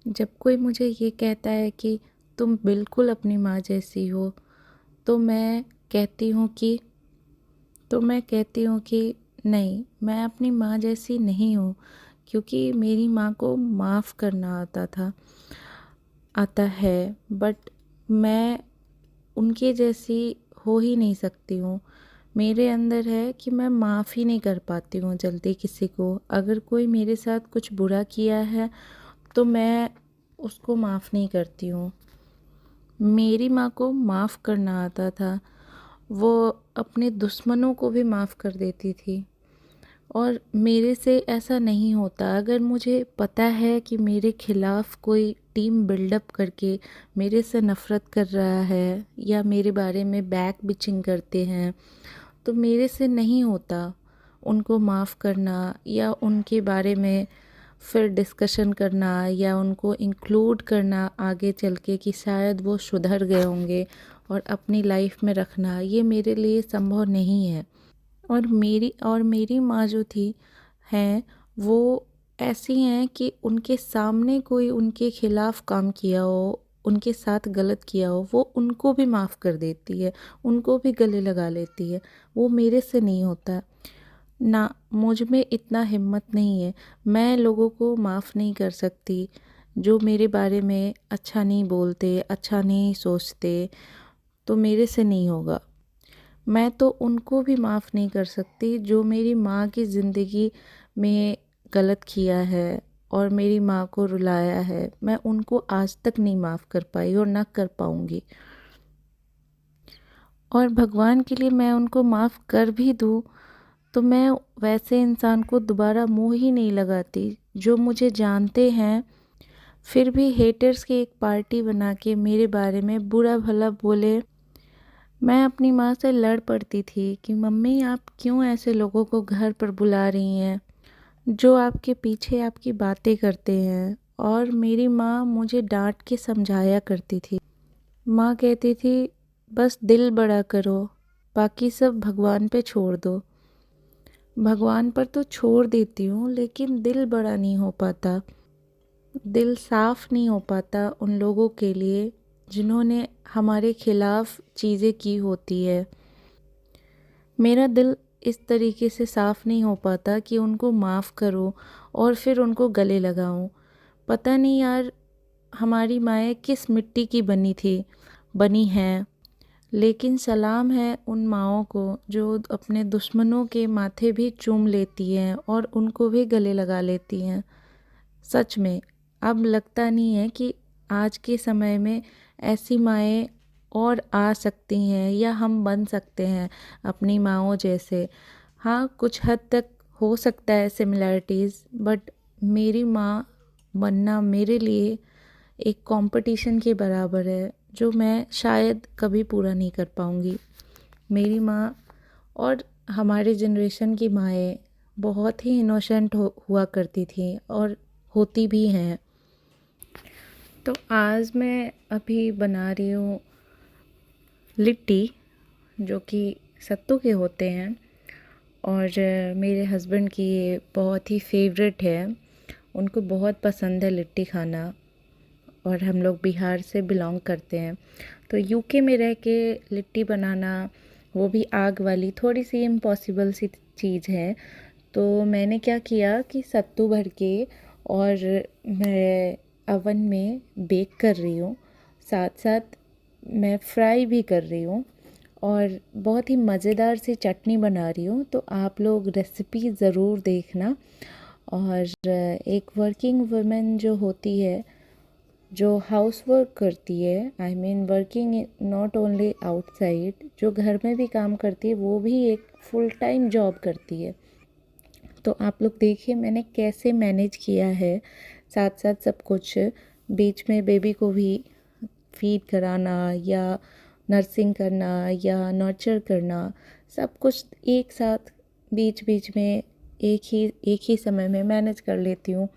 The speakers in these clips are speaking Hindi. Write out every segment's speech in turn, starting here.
जब कोई मुझे ये कहता है कि तुम बिल्कुल अपनी माँ जैसी हो, तो मैं कहती हूँ कि नहीं, मैं अपनी माँ जैसी नहीं हूँ, क्योंकि मेरी माँ को माफ़ करना आता है, बट मैं उनके जैसी हो ही नहीं सकती हूँ। मेरे अंदर है कि मैं माफ़ ही नहीं कर पाती हूँ जल्दी किसी को। अगर कोई मेरे साथ कुछ बुरा किया है तो मैं उसको माफ़ नहीं करती हूँ। मेरी माँ को माफ़ करना आता था। वो अपने दुश्मनों को भी माफ़ कर देती थी, और मेरे से ऐसा नहीं होता। अगर मुझे पता है कि मेरे खिलाफ़ कोई टीम बिल्डअप करके मेरे से नफ़रत कर रहा है या मेरे बारे में बैक बिचिंग करते हैं, तो मेरे से नहीं होता उनको माफ़ करना या उनके बारे में फिर डिस्कशन करना या उनको इंक्लूड करना आगे चल के कि शायद वो सुधर गए होंगे और अपनी लाइफ में रखना। ये मेरे लिए संभव नहीं है। और मेरी माँ जो थी हैं, वो ऐसी हैं कि उनके सामने कोई उनके खिलाफ़ काम किया हो, उनके साथ गलत किया हो, वो उनको भी माफ़ कर देती है, उनको भी गले लगा लेती है। वो मेरे से नहीं होता ना, मुझ में इतना हिम्मत नहीं है। मैं लोगों को माफ़ नहीं कर सकती जो मेरे बारे में अच्छा नहीं बोलते, अच्छा नहीं सोचते, तो मेरे से नहीं होगा। मैं तो उनको भी माफ़ नहीं कर सकती जो मेरी माँ की ज़िंदगी में गलत किया है और मेरी माँ को रुलाया है। मैं उनको आज तक नहीं माफ़ कर पाई और ना कर पाऊँगी। और भगवान के लिए मैं उनको माफ़ कर भी दूँ तो मैं वैसे इंसान को दोबारा मुँह ही नहीं लगाती जो मुझे जानते हैं फिर भी हेटर्स की एक पार्टी बना के मेरे बारे में बुरा भला बोले। मैं अपनी माँ से लड़ पड़ती थी कि मम्मी, आप क्यों ऐसे लोगों को घर पर बुला रही हैं जो आपके पीछे आपकी बातें करते हैं। और मेरी माँ मुझे डांट के समझाया करती थी। माँ कहती थी बस दिल बड़ा करो, बाकी सब भगवान पे छोड़ दो। भगवान पर तो छोड़ देती हूँ लेकिन दिल बड़ा नहीं हो पाता, दिल साफ नहीं हो पाता उन लोगों के लिए जिन्होंने हमारे खिलाफ चीज़ें की होती है। मेरा दिल इस तरीके से साफ़ नहीं हो पाता कि उनको माफ़ करूं और फिर उनको गले लगाऊं। पता नहीं यार, हमारी माएँ किस मिट्टी की बनी हैं, लेकिन सलाम है उन माँओं को जो अपने दुश्मनों के माथे भी चूम लेती हैं और उनको भी गले लगा लेती हैं। सच में अब लगता नहीं है कि आज के समय में ऐसी माएँ और आ सकती हैं या हम बन सकते हैं अपनी माँओं जैसे। हाँ, कुछ हद तक हो सकता है सिमिलैरिटीज़, बट मेरी माँ बनना मेरे लिए एक कंपटीशन के बराबर है जो मैं शायद कभी पूरा नहीं कर पाऊँगी। मेरी माँ और हमारे जनरेशन की माएँ बहुत ही इनोसेंट हुआ करती थी और होती भी हैं। तो आज मैं अभी बना रही हूँ लिट्टी, जो कि सत्तू के होते हैं, और मेरे हस्बैंड की ये बहुत ही फेवरेट है। उनको बहुत पसंद है लिट्टी खाना, और हम लोग बिहार से बिलोंग करते हैं। तो यूके में रह के लिट्टी बनाना, वो भी आग वाली, थोड़ी सी इम्पॉसिबल सी चीज़ है। तो मैंने क्या किया कि सत्तू भर के और मैं अवन में बेक कर रही हूँ, साथ साथ मैं फ्राई भी कर रही हूँ, और बहुत ही मज़ेदार सी चटनी बना रही हूँ। तो आप लोग रेसिपी ज़रूर देखना। और एक वर्किंग वुमेन जो होती है, जो हाउस वर्क करती है, I mean working not only outside, जो घर में भी काम करती है, वो भी एक फुल टाइम जॉब करती है। तो आप लोग देखिए मैंने कैसे मैनेज किया है, साथ साथ सब कुछ, बीच में बेबी को भी फीड कराना या नर्सिंग करना या नर्चर करना, सब कुछ एक साथ बीच बीच में एक ही समय में मैनेज कर लेती हूँ।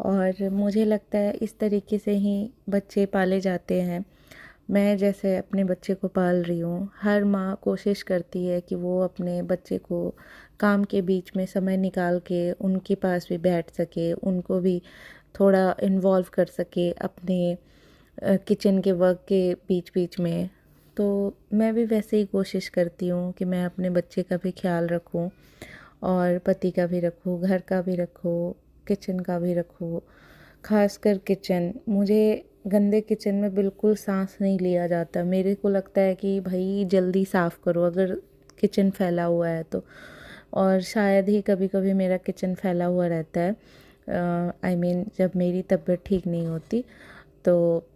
और मुझे लगता है इस तरीके से ही बच्चे पाले जाते हैं। मैं जैसे अपने बच्चे को पाल रही हूँ, हर माँ कोशिश करती है कि वो अपने बच्चे को काम के बीच में समय निकाल के उनके पास भी बैठ सके, उनको भी थोड़ा इन्वॉल्व कर सके अपने किचन के वर्क के बीच बीच में। तो मैं भी वैसे ही कोशिश करती हूँ कि मैं अपने बच्चे का भी ख्याल रखूँ और पति का भी रखूँ, घर का भी रखूँ, किचन का भी रखूँ। खासकर किचन, मुझे गंदे किचन में बिल्कुल सांस नहीं लिया जाता। मेरे को लगता है कि भाई जल्दी साफ़ करो अगर किचन फैला हुआ है तो। और शायद ही कभी कभी मेरा किचन फैला हुआ रहता है, आई मीन जब मेरी तबीयत ठीक नहीं होती तो।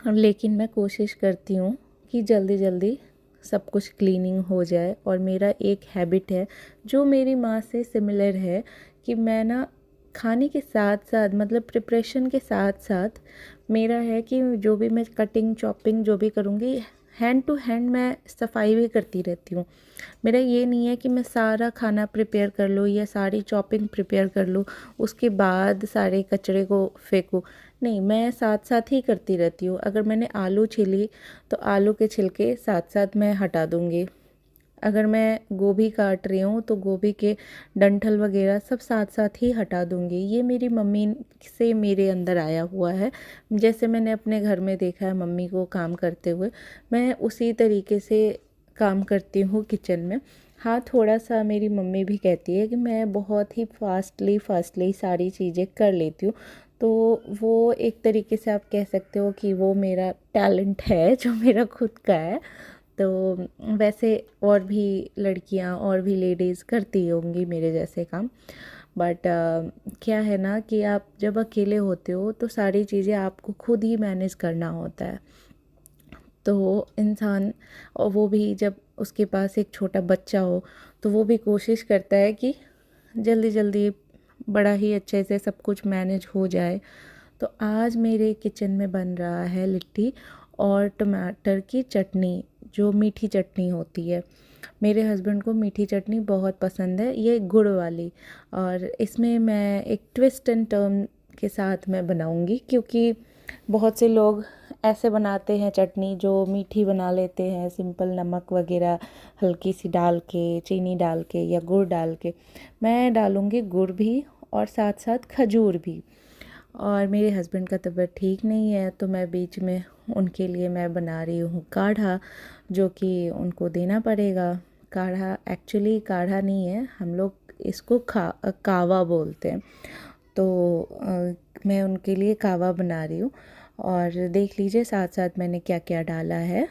लेकिन मैं कोशिश करती हूँ कि जल्दी जल्दी सब कुछ क्लीनिंग हो जाए। और मेरा एक हैबिट है जो मेरी माँ से सिमिलर है कि मैं ना खाने के साथ साथ मतलब प्रिपरेशन के साथ साथ मेरा है कि जो भी मैं कटिंग चॉपिंग जो भी करूँगी हैंड टू हैंड मैं सफाई भी करती रहती हूँ। मेरा ये नहीं है कि मैं सारा खाना प्रिपेयर कर लूँ या सारी चॉपिंग प्रिपेयर कर लूँ उसके बाद सारे कचरे को फेंकूँ। नहीं, मैं साथ साथ ही करती रहती हूँ। अगर मैंने आलू छीली तो आलू के छिलके साथ साथ मैं हटा दूँगी। अगर मैं गोभी काट रही हूँ तो गोभी के डंठल वगैरह सब साथ साथ ही हटा दूँगी। ये मेरी मम्मी से मेरे अंदर आया हुआ है। जैसे मैंने अपने घर में देखा है मम्मी को काम करते हुए, मैं उसी तरीके से काम करती हूँ किचन में। हाँ, थोड़ा सा मेरी मम्मी भी कहती है कि मैं बहुत ही फास्टली सारी चीज़ें कर लेती हूँ। तो वो एक तरीके से आप कह सकते हो कि वो मेरा टैलेंट है जो मेरा खुद का है। तो वैसे और भी लड़कियां और भी लेडीज़ करती होंगी मेरे जैसे काम। बट क्या है ना कि आप जब अकेले होते हो तो सारी चीज़ें आपको खुद ही मैनेज करना होता है। तो इंसान, और वो भी जब उसके पास एक छोटा बच्चा हो तो वो भी कोशिश करता है कि जल्दी जल्दी बड़ा ही अच्छे से सब कुछ मैनेज हो जाए। तो आज मेरे किचन में बन रहा है लिट्टी और टमाटर की चटनी, जो मीठी चटनी होती है। मेरे हस्बैंड को मीठी चटनी बहुत पसंद है, ये गुड़ वाली। और इसमें मैं एक ट्विस्ट एंड टर्न के साथ मैं बनाऊंगी, क्योंकि बहुत से लोग ऐसे बनाते हैं चटनी जो मीठी बना लेते हैं, सिंपल नमक वगैरह हल्की सी डाल के, चीनी डाल के या गुड़ डाल के। मैं डालूंगी गुड़ भी और साथ साथ खजूर भी। और मेरे हस्बैंड का तबीयत ठीक नहीं है तो मैं बीच में उनके लिए मैं बना रही हूँ काढ़ा, जो कि उनको देना पड़ेगा। काढ़ा एक्चुअली काढ़ा नहीं है, हम लोग इसको कावा बोलते हैं। तो मैं उनके लिए कावा बना रही हूँ। और देख लीजिए साथ साथ मैंने क्या क्या डाला है।